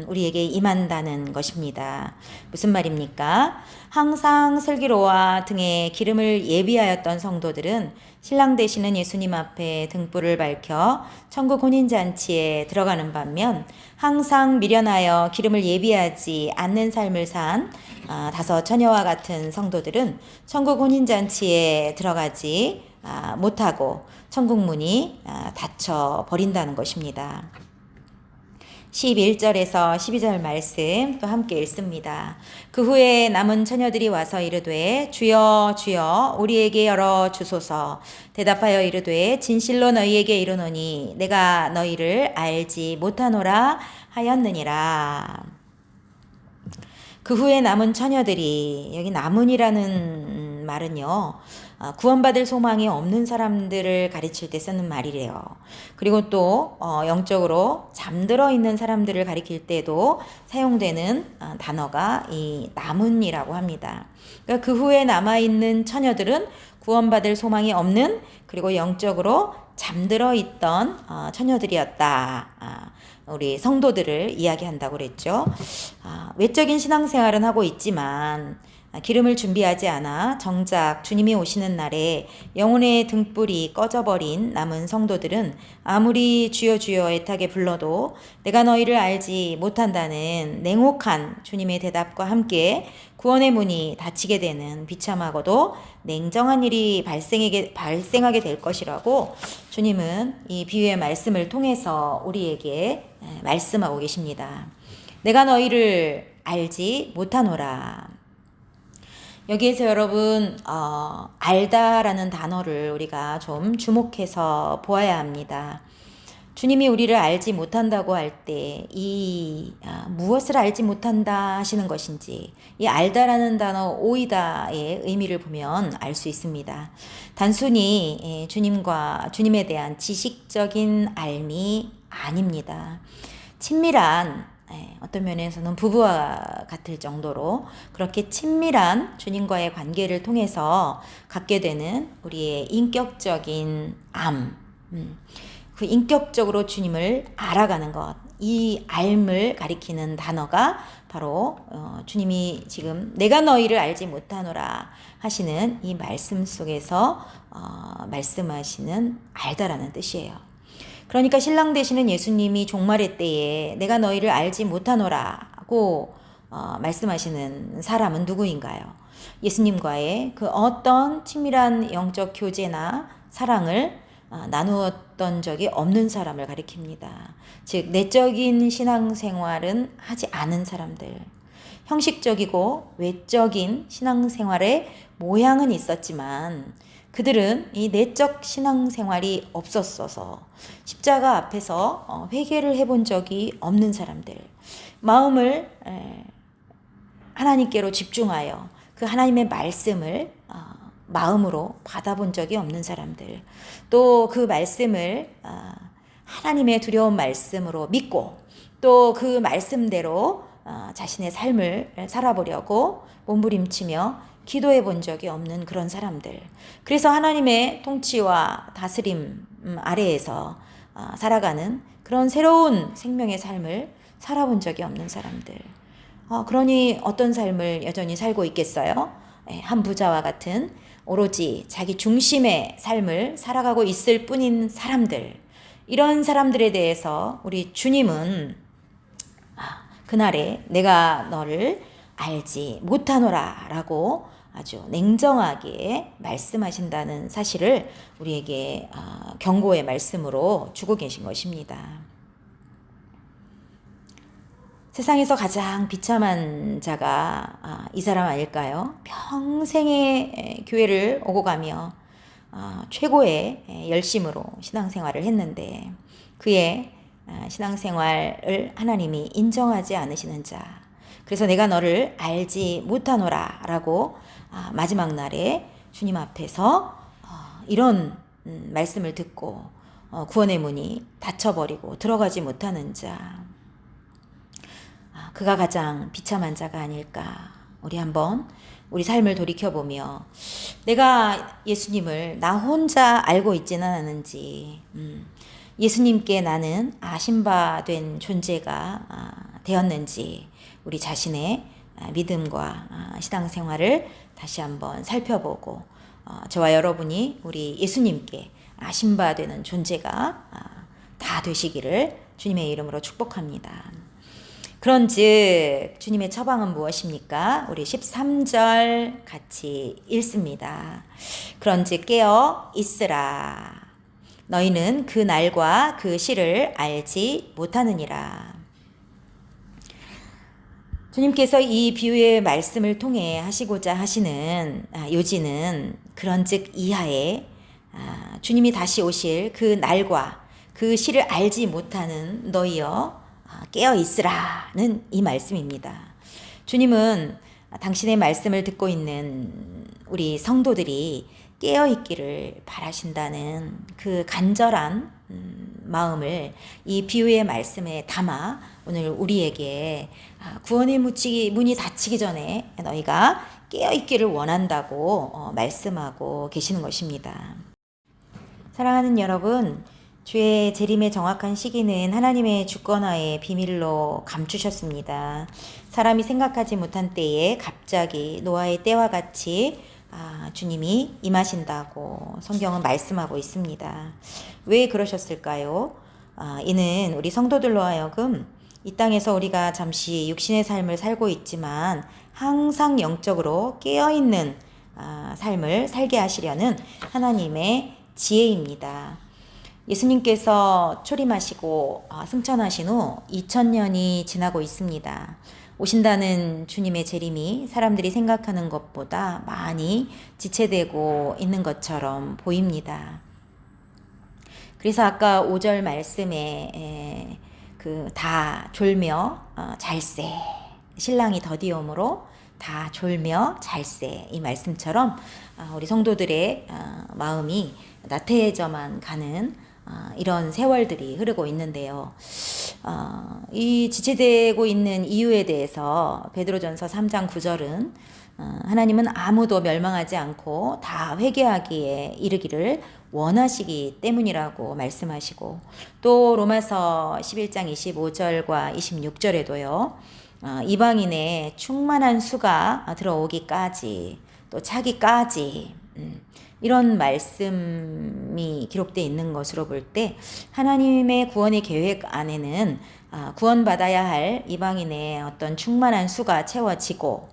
우리에게 임한다는 것입니다. 무슨 말입니까? 항상 슬기로와 등에 기름을 예비하였던 성도들은 신랑 되시는 예수님 앞에 등불을 밝혀 천국 혼인잔치에 들어가는 반면 항상 미련하여 기름을 예비하지 않는 삶을 산 5 처녀와 같은 성도들은 천국 혼인잔치에 들어가지 못하고 천국 문이 닫혀 버린다는 것입니다. 11절에서 12절 말씀 또 함께 읽습니다. 그 후에 남은 처녀들이 와서 이르되 주여 주여 우리에게 열어 주소서. 대답하여 이르되 진실로 너희에게 이르노니 내가 너희를 알지 못하노라 하였느니라. 그 후에 남은 처녀들이, 여기 남은이라는 말은요, 구원받을 소망이 없는 사람들을 가르칠 때 쓰는 말이래요. 그리고 또 영적으로 잠들어 있는 사람들을 가리킬 때도 사용되는 단어가 이 남은이라고 합니다. 그러니까 그 후에 남아있는 처녀들은 구원받을 소망이 없는, 그리고 영적으로 잠들어 있던 처녀들이었다. 우리 성도들을 이야기한다고 그랬죠. 외적인 신앙생활은 하고 있지만 기름을 준비하지 않아 정작 주님이 오시는 날에 영혼의 등불이 꺼져버린 남은 성도들은 아무리 주여 주여 애타게 불러도 내가 너희를 알지 못한다는 냉혹한 주님의 대답과 함께 구원의 문이 닫히게 되는 비참하고도 냉정한 일이 발생하게 될 것이라고 주님은 이 비유의 말씀을 통해서 우리에게 말씀하고 계십니다. 내가 너희를 알지 못하노라. 여기에서 여러분 알다라는 단어를 우리가 좀 주목해서 보아야 합니다. 주님이 우리를 알지 못한다고 할 때 이 무엇을 알지 못한다 하시는 것인지, 이 알다라는 단어 오이다의 의미를 보면 알 수 있습니다. 단순히 주님에 대한 지식적인 알미 아닙니다. 친밀한, 어떤 면에서는 부부와 같을 정도로 그렇게 친밀한 주님과의 관계를 통해서 갖게 되는 우리의 인격적인 그 인격적으로 주님을 알아가는 것, 이 알을 가리키는 단어가 바로 주님이 지금 내가 너희를 알지 못하노라 하시는 이 말씀 속에서 말씀하시는 알다라는 뜻이에요. 그러니까 신랑 되시는 예수님이 종말의 때에 내가 너희를 알지 못하노라고 말씀하시는 사람은 누구인가요? 예수님과의 그 어떤 친밀한 영적 교제나 사랑을 나누었던 적이 없는 사람을 가리킵니다. 즉 내적인 신앙생활은 하지 않은 사람들, 형식적이고 외적인 신앙생활의 모양은 있었지만 그들은 이 내적 신앙생활이 없었어서 십자가 앞에서 회개를 해본 적이 없는 사람들, 마음을 하나님께로 집중하여 그 하나님의 말씀을 마음으로 받아본 적이 없는 사람들, 또 그 말씀을 하나님의 두려운 말씀으로 믿고 또 그 말씀대로 자신의 삶을 살아보려고 몸부림치며 기도해 본 적이 없는 그런 사람들, 그래서 하나님의 통치와 다스림 아래에서 살아가는 그런 새로운 생명의 삶을 살아본 적이 없는 사람들, 그러니 어떤 삶을 여전히 살고 있겠어요? 한 부자와 같은 오로지 자기 중심의 삶을 살아가고 있을 뿐인 사람들, 이런 사람들에 대해서 우리 주님은 그날에 내가 너를 알지 못하노라 라고 아주 냉정하게 말씀하신다는 사실을 우리에게 경고의 말씀으로 주고 계신 것입니다. 세상에서 가장 비참한 자가 이 사람 아닐까요? 평생의 교회를 오고 가며 최고의 열심으로 신앙생활을 했는데 그의 신앙생활을 하나님이 인정하지 않으시는 자, 그래서 내가 너를 알지 못하노라 라고 마지막 날에 주님 앞에서 이런 말씀을 듣고 구원의 문이 닫혀버리고 들어가지 못하는 자, 그가 가장 비참한 자가 아닐까. 우리 한번 우리 삶을 돌이켜보며 내가 예수님을 나 혼자 알고 있지는 않은지, 예수님께 나는 아심바 된 존재가 되었는지 우리 자신의 믿음과 신앙생활을 다시 한번 살펴보고 저와 여러분이 우리 예수님께 아심바 되는 존재가 다 되시기를 주님의 이름으로 축복합니다. 그런즉 주님의 처방은 무엇입니까? 우리 13절 같이 읽습니다. 그런즉 깨어 있으라. 너희는 그 날과 그 시를 알지 못하느니라. 주님께서 이 비유의 말씀을 통해 하시고자 하시는 요지는 그런즉 이하에 주님이 다시 오실 그 날과 그 시를 알지 못하는 너희여 깨어 있으라는 이 말씀입니다. 주님은 당신의 말씀을 듣고 있는 우리 성도들이 깨어 있기를 바라신다는 그 간절한 마음을 이 비유의 말씀에 담아 오늘 우리에게 구원의 문이 닫히기 전에 너희가 깨어 있기를 원한다고 말씀하고 계시는 것입니다. 사랑하는 여러분, 주의 재림의 정확한 시기는 하나님의 주권하에 비밀로 감추셨습니다. 사람이 생각하지 못한 때에 갑자기 노아의 때와 같이 주님이 임하신다고 성경은 말씀하고 있습니다. 왜 그러셨을까요? 이는 우리 성도들로 하여금 이 땅에서 우리가 잠시 육신의 삶을 살고 있지만 항상 영적으로 깨어있는 삶을 살게 하시려는 하나님의 지혜입니다. 예수님께서 초림하시고 승천하신 후 2000년이 지나고 있습니다. 오신다는 주님의 재림이 사람들이 생각하는 것보다 많이 지체되고 있는 것처럼 보입니다. 그래서 아까 5절 말씀에 다 졸며 잘세, 신랑이 더디옴으로 다 졸며 잘세, 이 말씀처럼 우리 성도들의 마음이 나태해져만 가는 이런 세월들이 흐르고 있는데요. 이 지체되고 있는 이유에 대해서 베드로전서 3장 9절은 하나님은 아무도 멸망하지 않고 다 회개하기에 이르기를 원하시기 때문이라고 말씀하시고, 또 로마서 11장 25절과 26절에도요. 이방인의 충만한 수가 들어오기까지 또 차기까지 이런 말씀이 기록되어 있는 것으로 볼 때 하나님의 구원의 계획 안에는 구원받아야 할 이방인의 어떤 충만한 수가 채워지고,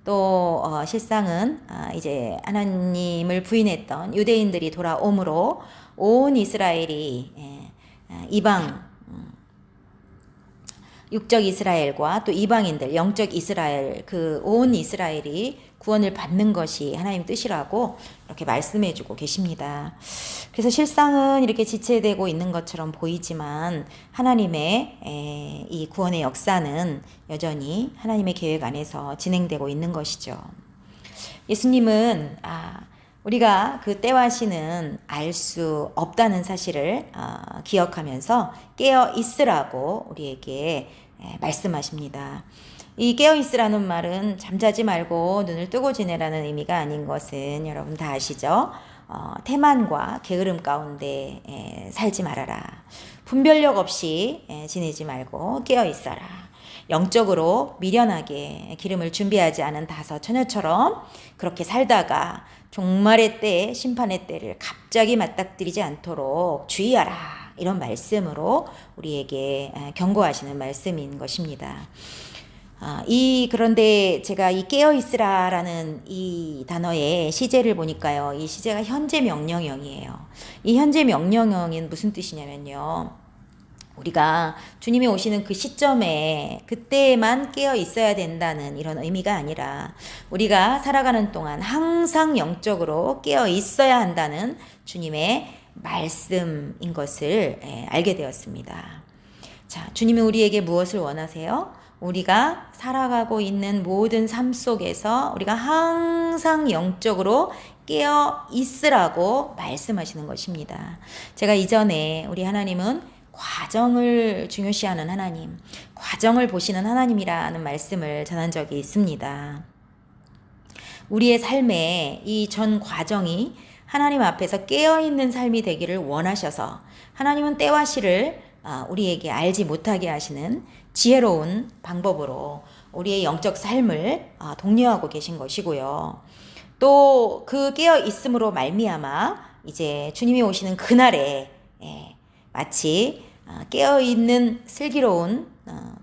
또 실상은 이제 하나님을 부인했던 유대인들이 돌아옴으로 온 이스라엘이 이방 육적 이스라엘과 또 이방인들 영적 이스라엘, 그 온 이스라엘이 구원을 받는 것이 하나님 뜻이라고 이렇게 말씀해 주고 계십니다. 그래서 실상은 이렇게 지체되고 있는 것처럼 보이지만 하나님의 이 구원의 역사는 여전히 하나님의 계획 안에서 진행되고 있는 것이죠. 예수님은 우리가 그 때와 시는 알 수 없다는 사실을 기억하면서 깨어 있으라고 우리에게 말씀하십니다. 이 깨어 있으라는 말은 잠자지 말고 눈을 뜨고 지내라는 의미가 아닌 것은 여러분 다 아시죠? 태만과 게으름 가운데 살지 말아라. 분별력 없이 지내지 말고 깨어 있어라. 영적으로 미련하게 기름을 준비하지 않은 다섯 처녀처럼 그렇게 살다가 종말의 때, 심판의 때를 갑자기 맞닥뜨리지 않도록 주의하라. 이런 말씀으로 우리에게 경고하시는 말씀인 것입니다. 그런데 제가 이 깨어있으라라는 이 단어의 시제를 보니까요. 이 시제가 현재 명령형이에요. 이 현재 명령형은 무슨 뜻이냐면요. 우리가 주님이 오시는 그 시점에 그때만 깨어 있어야 된다는 이런 의미가 아니라 우리가 살아가는 동안 항상 영적으로 깨어 있어야 한다는 주님의 말씀인 것을 알게 되었습니다. 자, 주님이 우리에게 무엇을 원하세요? 우리가 살아가고 있는 모든 삶 속에서 우리가 항상 영적으로 깨어 있으라고 말씀하시는 것입니다. 제가 이전에 우리 하나님은 과정을 중요시하는 하나님, 과정을 보시는 하나님이라는 말씀을 전한 적이 있습니다. 우리의 삶의 이 전 과정이 하나님 앞에서 깨어있는 삶이 되기를 원하셔서 하나님은 때와 시를 우리에게 알지 못하게 하시는 지혜로운 방법으로 우리의 영적 삶을 독려하고 계신 것이고요. 또 그 깨어 있음으로 말미암아 이제 주님이 오시는 그날에 마치 깨어있는 슬기로운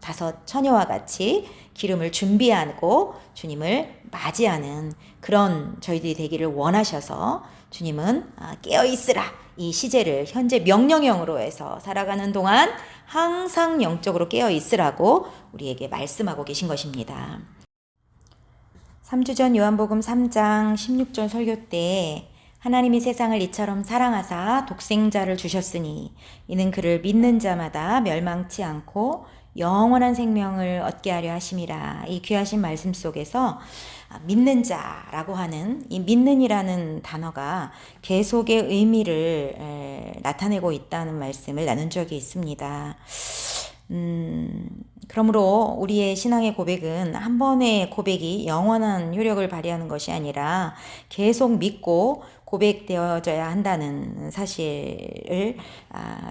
다섯 처녀와 같이 기름을 준비하고 주님을 맞이하는 그런 저희들이 되기를 원하셔서 주님은 깨어있으라 이 시제를 현재 명령형으로 해서 살아가는 동안 항상 영적으로 깨어있으라고 우리에게 말씀하고 계신 것입니다. 3주 전 요한복음 3장 16절 설교 때 하나님이 세상을 이처럼 사랑하사 독생자를 주셨으니 이는 그를 믿는 자마다 멸망치 않고 영원한 생명을 얻게 하려 하심이라. 이 귀하신 말씀 속에서 믿는 자라고 하는 이 믿는이라는 단어가 계속의 의미를 나타내고 있다는 말씀을 나눈 적이 있습니다. 그러므로 우리의 신앙의 고백은 한 번의 고백이 영원한 효력을 발휘하는 것이 아니라 계속 믿고 고백되어져야 한다는 사실을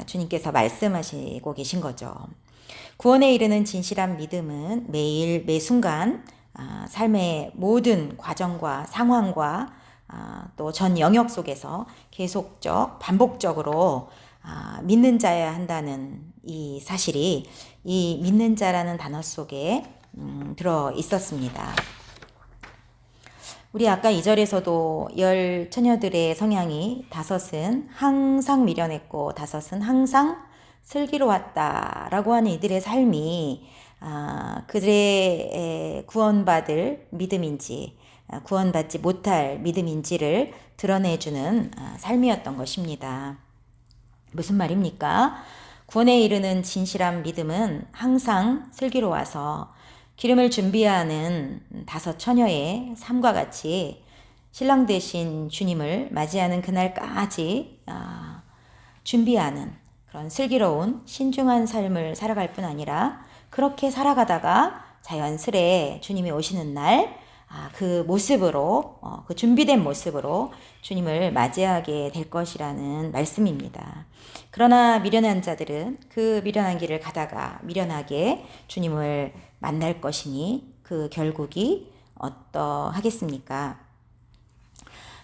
주님께서 말씀하시고 계신 거죠. 구원에 이르는 진실한 믿음은 매일 매 순간 삶의 모든 과정과 상황과 또 전 영역 속에서 계속적 반복적으로 믿는 자여야 한다는 이 사실이 이 믿는 자라는 단어 속에 들어 있었습니다. 우리 아까 2절에서도 열 처녀들의 성향이 다섯은 항상 미련했고 다섯은 항상 슬기로웠다라고 하는 이들의 삶이 그들의 구원받을 믿음인지 구원받지 못할 믿음인지를 드러내주는 삶이었던 것입니다. 무슨 말입니까? 구원에 이르는 진실한 믿음은 항상 슬기로워서 기름을 준비하는 다섯 처녀의 삶과 같이 신랑 되신 주님을 맞이하는 그날까지 준비하는 그런 슬기로운 신중한 삶을 살아갈 뿐 아니라 그렇게 살아가다가 자연스레 주님이 오시는 날 그 모습으로 그 준비된 모습으로 주님을 맞이하게 될 것이라는 말씀입니다. 그러나 미련한 자들은 그 미련한 길을 가다가 미련하게 주님을 만날 것이니 그 결국이 어떠하겠습니까?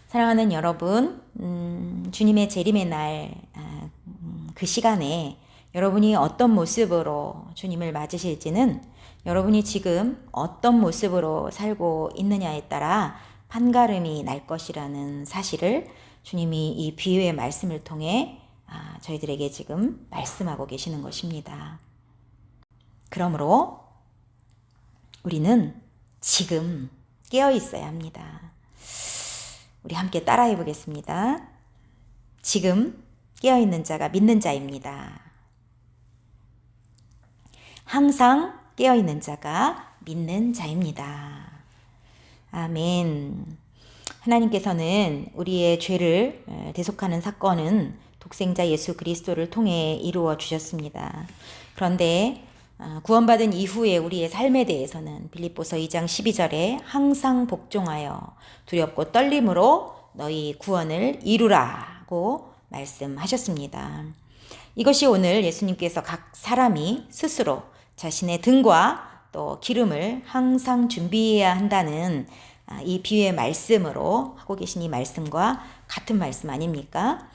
사랑하는 여러분, 주님의 재림의 날 그 시간에 여러분이 어떤 모습으로 주님을 맞으실지는 여러분이 지금 어떤 모습으로 살고 있느냐에 따라 판가름이 날 것이라는 사실을 주님이 이 비유의 말씀을 통해 저희들에게 지금 말씀하고 계시는 것입니다. 그러므로 우리는 지금 깨어 있어야 합니다. 우리 함께 따라해 보겠습니다. 지금 깨어 있는 자가 믿는 자입니다. 항상 깨어 있는 자가 믿는 자입니다. 아멘. 하나님께서는 우리의 죄를 대속하는 사건은 독생자 예수 그리스도를 통해 이루어 주셨습니다. 그런데 구원받은 이후에 우리의 삶에 대해서는 빌립보서 2장 12절에 항상 복종하여 두렵고 떨림으로 너희 구원을 이루라고 말씀하셨습니다. 이것이 오늘 예수님께서 각 사람이 스스로 자신의 등과 또 기름을 항상 준비해야 한다는 이 비유의 말씀으로 하고 계신 이 말씀과 같은 말씀 아닙니까?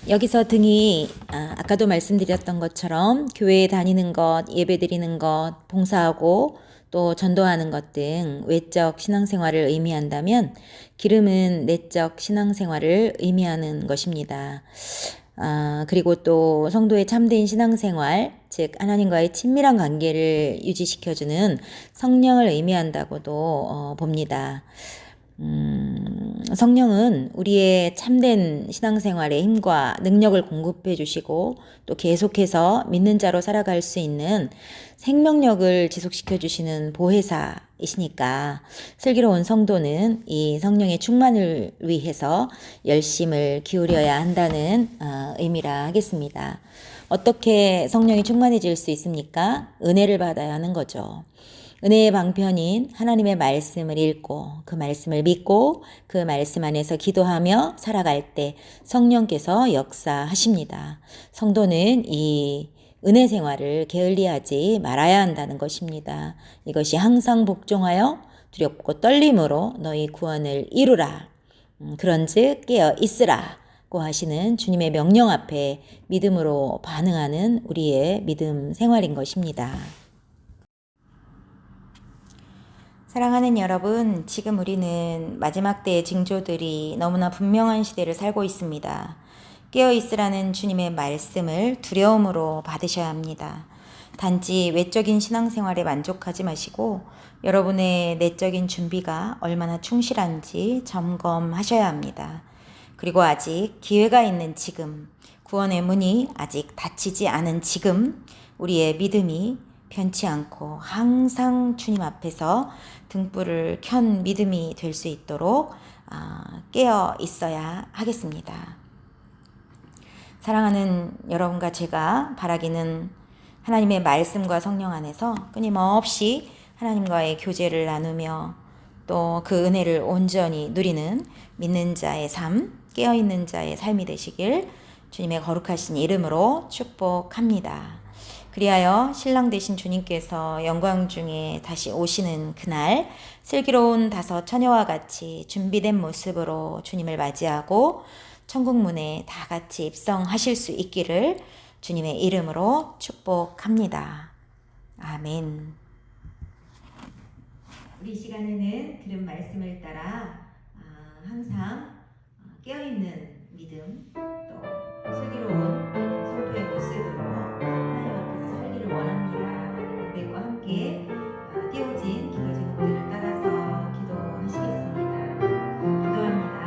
여기서 등이 아까도 말씀드렸던 것처럼 교회에 다니는 것, 예배 드리는 것, 봉사하고 또 전도하는 것 등 외적 신앙생활을 의미한다면 기름은 내적 신앙생활을 의미하는 것입니다. 그리고 또 성도의 참된 신앙생활, 즉 하나님과의 친밀한 관계를 유지시켜주는 성령을 의미한다고도 봅니다. 성령은 우리의 참된 신앙생활의 힘과 능력을 공급해 주시고 또 계속해서 믿는 자로 살아갈 수 있는 생명력을 지속시켜 주시는 보혜사이시니까 슬기로운 성도는 이 성령의 충만을 위해서 열심을 기울여야 한다는 의미라 하겠습니다. 어떻게 성령이 충만해질 수 있습니까? 은혜를 받아야 하는 거죠. 은혜의 방편인 하나님의 말씀을 읽고 그 말씀을 믿고 그 말씀 안에서 기도하며 살아갈 때 성령께서 역사하십니다. 성도는 이 은혜 생활을 게을리하지 말아야 한다는 것입니다. 이것이 항상 복종하여 두렵고 떨림으로 너희 구원을 이루라. 그런즉 깨어 있으라고 하시는 주님의 명령 앞에 믿음으로 반응하는 우리의 믿음 생활인 것입니다. 사랑하는 여러분, 지금 우리는 마지막 때의 징조들이 너무나 분명한 시대를 살고 있습니다. 깨어있으라는 주님의 말씀을 두려움으로 받으셔야 합니다. 단지 외적인 신앙생활에 만족하지 마시고 여러분의 내적인 준비가 얼마나 충실한지 점검하셔야 합니다. 그리고 아직 기회가 있는 지금, 구원의 문이 아직 닫히지 않은 지금, 우리의 믿음이 변치 않고 항상 주님 앞에서 등불을 켠 믿음이 될 수 있도록 깨어 있어야 하겠습니다. 사랑하는 여러분과 제가 바라기는 하나님의 말씀과 성령 안에서 끊임없이 하나님과의 교제를 나누며 또 그 은혜를 온전히 누리는 믿는 자의 삶, 깨어있는 자의 삶이 되시길 주님의 거룩하신 이름으로 축복합니다. 그리하여 신랑 되신 주님께서 영광 중에 다시 오시는 그날 슬기로운 5 처녀와 같이 준비된 모습으로 주님을 맞이하고 천국문에 다 같이 입성하실 수 있기를 주님의 이름으로 축복합니다. 아멘. 우리 시간에는 들은 말씀을 따라 항상 깨어있는 믿음 또 슬기로운 성도의 모습으로 하나님 앞에서 살기를 원합니다. 고백과 함께 띄워진 기도 제목들을 따라서 기도하시겠습니다. 기도합니다.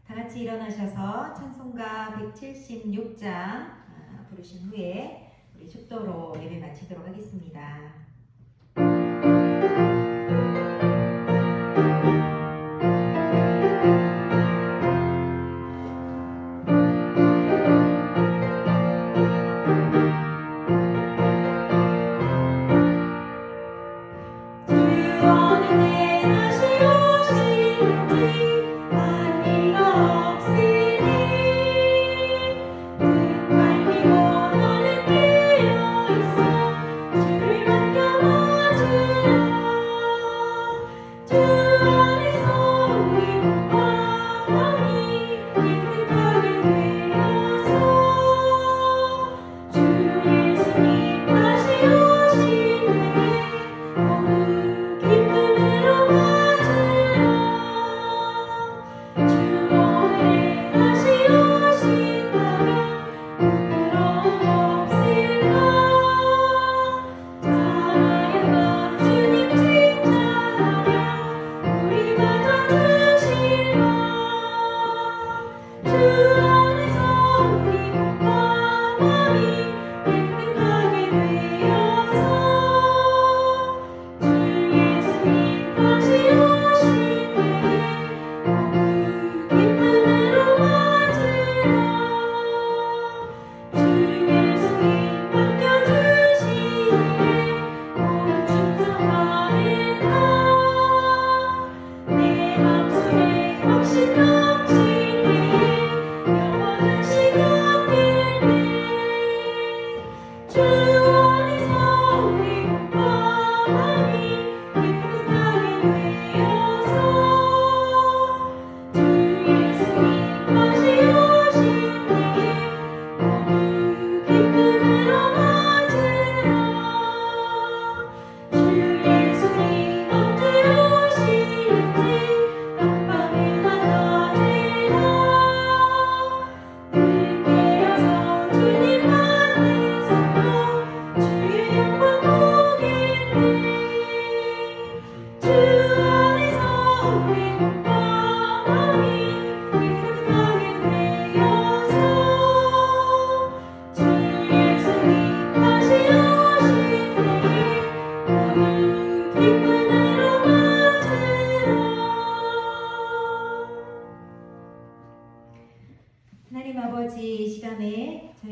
다 같이 일어나셔서 찬송가 176장 부르신 후에 우리 축도로 예배 마치도록 하겠습니다. 주를 맡겨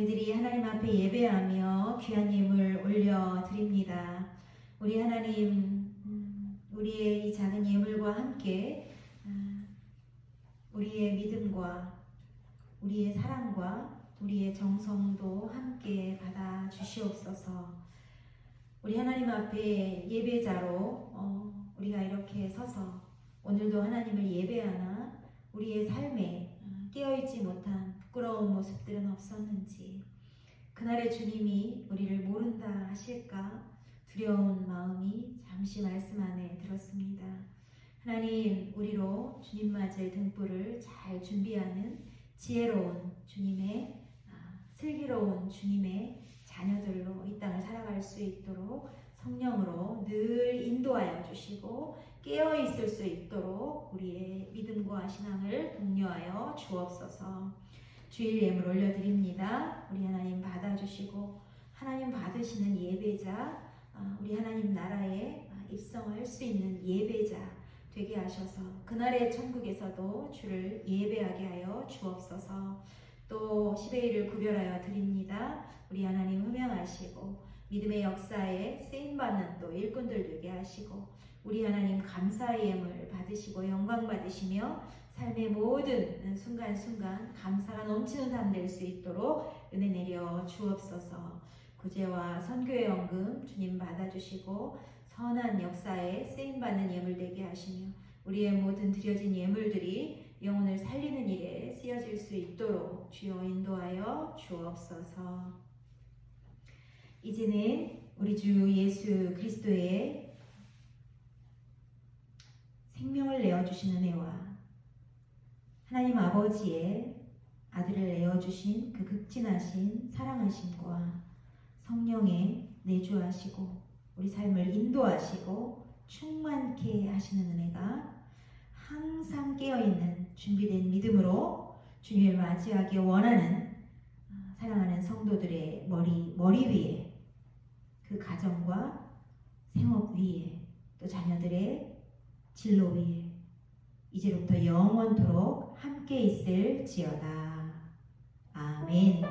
저희들이 하나님 앞에 예배하며 귀한 예물 올려드립니다. 우리 하나님, 우리의 이 작은 예물과 함께 우리의 믿음과 우리의 사랑과 우리의 정성도 함께 받아 주시옵소서. 우리 하나님 앞에 예배자로 우리가 이렇게 서서 오늘도 하나님을 예배하나 우리의 삶에 깨어있지 못한 부끄러운 모습들은 없었는지, 그날의 주님이 우리를 모른다 하실까 두려운 마음이 잠시 말씀 안에 들었습니다. 하나님, 우리로 주님 맞을 등불을 잘 준비하는 지혜로운 주님의 슬기로운 주님의 자녀들로 이 땅을 살아갈 수 있도록 성령으로 늘 인도하여 주시고 깨어있을 수 있도록 우리의 믿음과 신앙을 독려하여 주옵소서. 주일 예물 올려드립니다. 우리 하나님 받아주시고 하나님 받으시는 예배자, 우리 하나님 나라에 입성할 수 있는 예배자 되게 하셔서 그날의 천국에서도 주를 예배하게 하여 주옵소서. 또 10의 1을 구별하여 드립니다. 우리 하나님 흠양하시고 믿음의 역사에 쓰임받는 또 일꾼들 되게 하시고 우리 하나님 감사의 예물 받으시고 영광 받으시며 삶의 모든 순간순간 감사가 넘치는 삶 될 수 있도록 은혜 내려 주옵소서. 구제와 선교의 헌금 주님 받아주시고 선한 역사에 쓰임받는 예물 되게 하시며 우리의 모든 드려진 예물들이 영혼을 살리는 일에 쓰여질 수 있도록 주여 인도하여 주옵소서. 이제는 우리 주 예수 그리스도의 생명을 내어주신 은혜와 하나님 아버지의 아들을 내어주신 그 극진하신 사랑하심과 성령의 내주하시고 우리 삶을 인도하시고 충만케 하시는 은혜가 항상 깨어있는 준비된 믿음으로 주님을 맞이하기 원하는 사랑하는 성도들의 머리 위에, 그 가정과 생업 위에, 또 자녀들의 진로 위에 이제부터 영원토록 함께 있을지어다. 아멘.